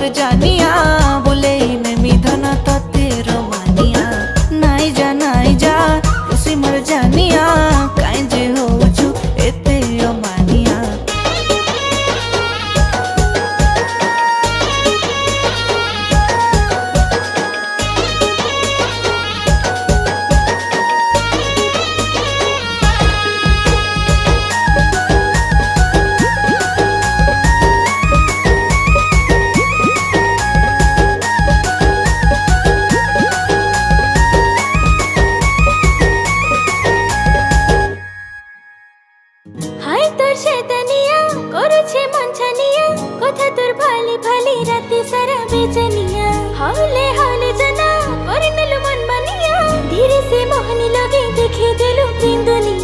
मर जानिया बोले नेमी धना तो तेरो मानिया नाई जा खुशी मर जानिया काई जे होचु एते अमानिया। हाय तोर शैतानिया करुछे मनछानिया कथा तोर भाली भाली राते सारा बेचनिया हावले हावले जना करिनलु मन मानिया धीरे से मोहनी लगे देखे देलु प्रेम दुनिया।